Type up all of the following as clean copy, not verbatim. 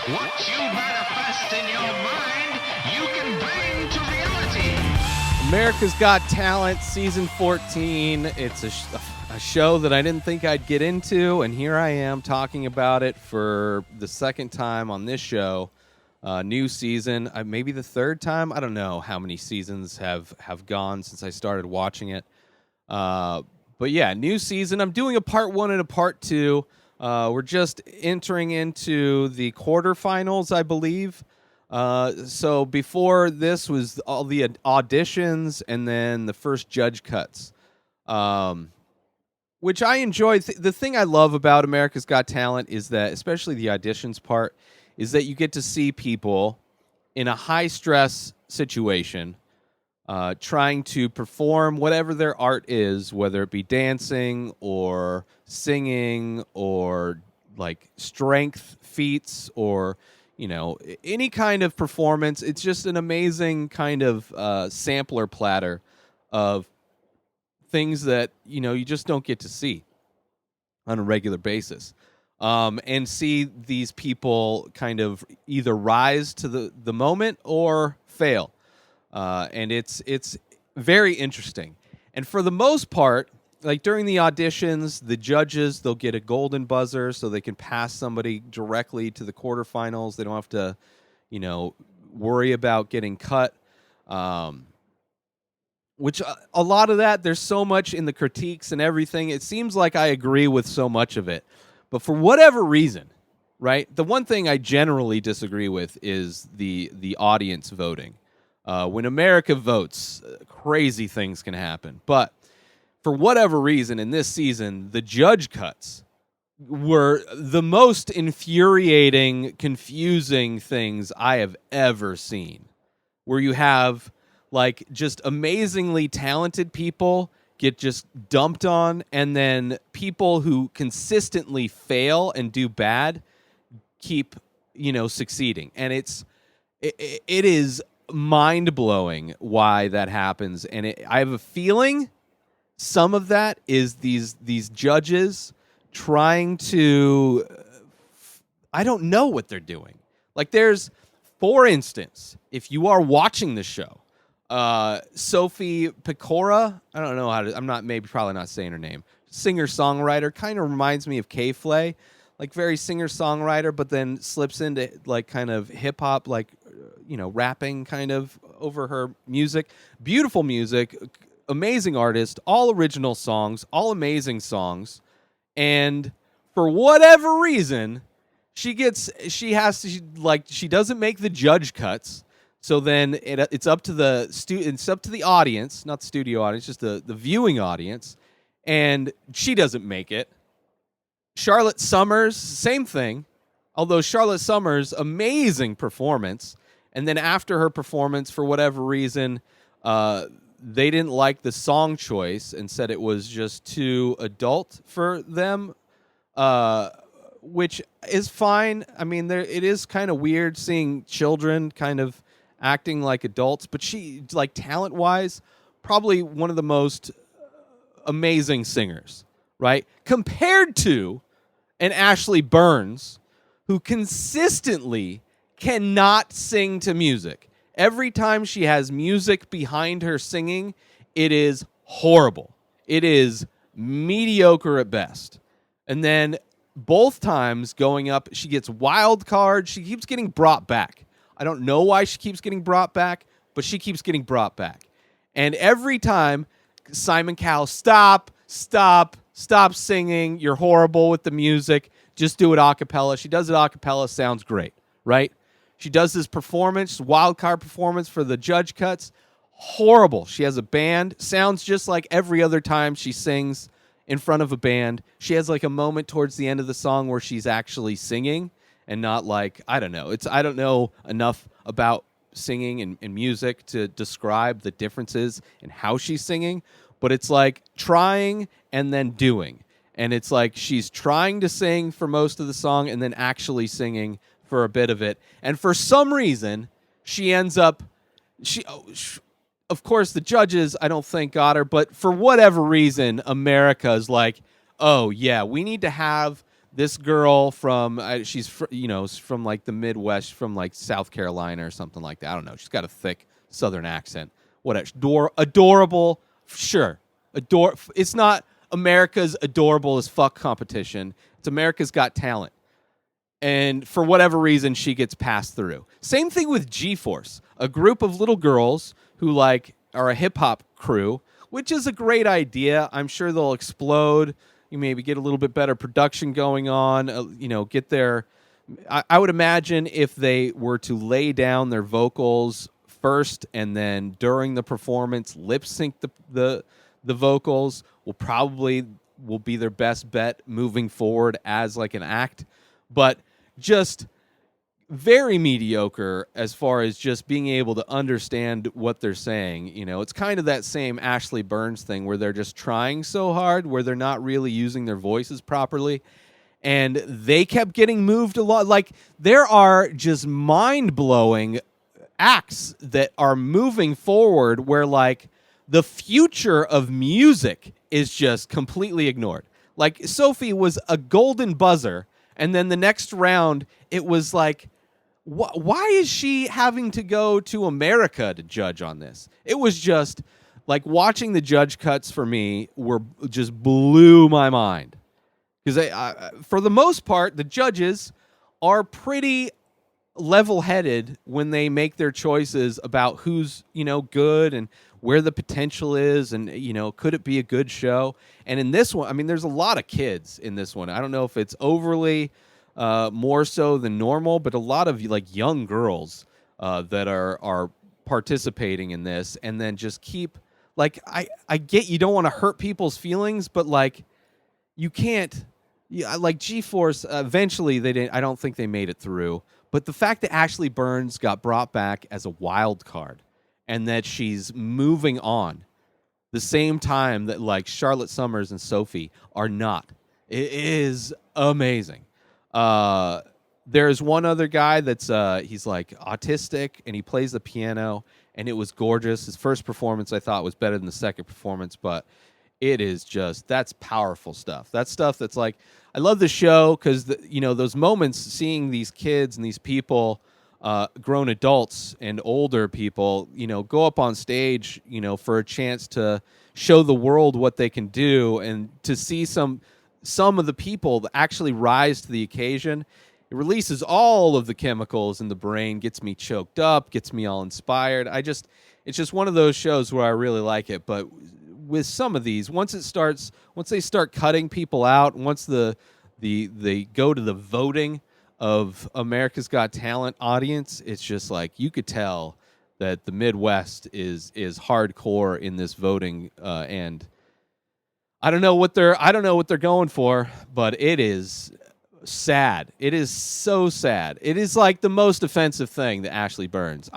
What you manifest in your mind, you can bring to reality. America's Got Talent, Season 14. It's a show that I didn't think I'd get into, and here I am talking about it for the second time on this show. New season, maybe the third time. I don't know how many seasons have gone since I started watching it. But yeah, new season. I'm doing a part 1 and a part 2. We're just entering into the quarterfinals, I believe. So before this was all the auditions and then the first judge cuts, which I enjoy. The thing I love about America's Got Talent is that, especially the auditions part, is that you get to see people in a high-stress situation trying to perform whatever their art is, whether it be dancing or singing or like strength feats or, you know, any kind of performance. It's just an amazing kind of sampler platter of things that, you know, you just don't get to see on a regular basis. And see these people kind of either rise to the moment or fail. And it's very interesting. And for the most part, like during the auditions, the judges, they'll get a golden buzzer so they can pass somebody directly to the quarterfinals. They don't have to, you know, worry about getting cut. Which a lot of that, there's so much in the critiques and everything. It seems like I agree with so much of it. But for whatever reason, right, the one thing I generally disagree with is the audience voting. When America votes, crazy things can happen. But for whatever reason, in this season, the judge cuts were the most infuriating, confusing things I have ever seen. Where you have, like, just amazingly talented people get just dumped on, and then people who consistently fail and do bad keep, you know, succeeding. And it is mind-blowing why that happens. And I have a feeling some of that is these judges trying to, I don't know what they're doing. Like, there's, for instance, if you are watching the show, Sophie Pecora, I don't know how to, probably not saying her name. Singer-songwriter, kind of reminds me of K-Flay, like very singer-songwriter, but then slips into like kind of hip-hop, like, you know, rapping kind of over her music. Beautiful music, amazing artist, all original songs, all amazing songs. And for whatever reason, she doesn't make the judge cuts. So then it's up to the audience, not the studio audience, just the viewing audience, and she doesn't make it. Charlotte Summers, same thing, although Charlotte Summers, amazing performance, and then after her performance, for whatever reason, they didn't like the song choice and said it was just too adult for them, which is fine. I mean, it is kind of weird seeing children kind of acting like adults, but she, like, talent-wise, probably one of the most amazing singers, right? Compared to an Ashley Burns, who consistently cannot sing to music. Every time she has music behind her singing, it is horrible. It is mediocre at best. And then both times going up, she gets wild card. She keeps getting brought back. I don't know why she keeps getting brought back, but she keeps getting brought back. And every time, Simon Cowell, stop singing. You're horrible with the music. Just do it a cappella. She does it a cappella. Sounds great, right? She does this performance, wild card performance for the judge cuts. Horrible. She has a band. Sounds just like every other time she sings in front of a band. She has like a moment towards the end of the song where she's actually singing. And not like, I don't know. I don't know enough about singing and music to describe the differences in how she's singing, but it's like trying and then doing. And it's like she's trying to sing for most of the song and then actually singing for a bit of it. And for some reason, she ends up, of course, the judges, I don't think, got her, but for whatever reason, America is like, oh, yeah, we need to have this girl from she's from like the Midwest, from like South Carolina or something like that. I don't know. She's got a thick Southern accent. Adorable, sure. It's not America's adorable as fuck competition. It's America's Got Talent. And for whatever reason, she gets passed through. Same thing with G-Force, a group of little girls who like are a hip hop crew, which is a great idea. I'm sure they'll explode. You maybe get a little bit better production going on. Get their. I would imagine if they were to lay down their vocals first and then during the performance lip sync the vocals, will be their best bet moving forward as like an act. But just very mediocre as far as just being able to understand what they're saying. It's kind of that same Ashley Burns thing where they're just trying so hard, where they're not really using their voices properly. And they kept getting moved a lot. Like, there are just mind-blowing acts that are moving forward where, like, the future of music is just completely ignored. Like, Sophie was a golden buzzer, and then the next round, it was like, why is she having to go to America to judge on this? It was just like watching the judge cuts for me just blew my mind. Because for the most part, the judges are pretty level-headed when they make their choices about who's, good and where the potential is and, could it be a good show? And in this one, I mean, there's a lot of kids in this one. I don't know if it's overly more so than normal, but a lot of like young girls that are participating in this, and then just keep like I get you don't want to hurt people's feelings, but like you can't. Yeah, like G-Force. Eventually, they didn't. I don't think they made it through. But the fact that Ashley Burns got brought back as a wild card, and that she's moving on, the same time that like Charlotte Summers and Sophie are not, it is amazing. There's one other guy that's he's like autistic and he plays the piano, and it was gorgeous. His first performance I thought was better than the second performance, but it is just, that's powerful stuff. That's stuff that's like, I love the show because those moments, seeing these kids and these people, grown adults and older people, go up on stage, for a chance to show the world what they can do, and to see some of the people that actually rise to the occasion. It releases all of the chemicals in the brain, gets me choked up, gets me all inspired. It's just one of those shows where I really like it. But with some of these, once they start cutting people out, once they go to the voting of America's Got Talent audience, it's just like you could tell that the Midwest is hardcore in this voting, and I don't know what they're going for, but it is sad. It is so sad. It is like the most offensive thing that Ashley Burns.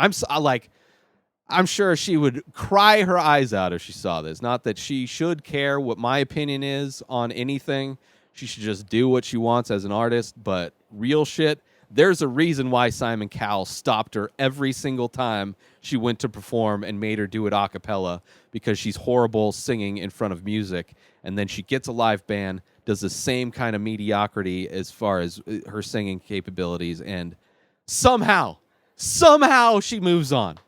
I'm sure she would cry her eyes out if she saw this. Not that she should care what my opinion is on anything. She should just do what she wants as an artist. But real shit, there's a reason why Simon Cowell stopped her every single time she went to perform and made her do it a cappella, because she's horrible singing in front of music. And then she gets a live band, does the same kind of mediocrity as far as her singing capabilities, and somehow she moves on.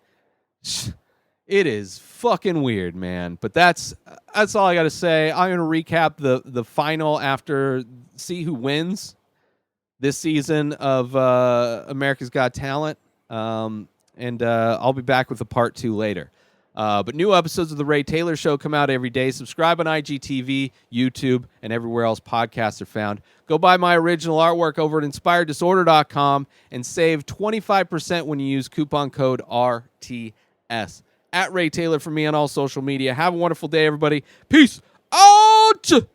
It is fucking weird, man. But that's all I got to say. I'm going to recap the final after, see who wins this season of America's Got Talent. And I'll be back with a part 2 later. But new episodes of The Ray Taylor Show come out every day. Subscribe on IGTV, YouTube, and everywhere else podcasts are found. Go buy my original artwork over at InspiredDisorder.com and save 25% when you use coupon code RTS. At Ray Taylor for me on all social media. Have a wonderful day, everybody. Peace out!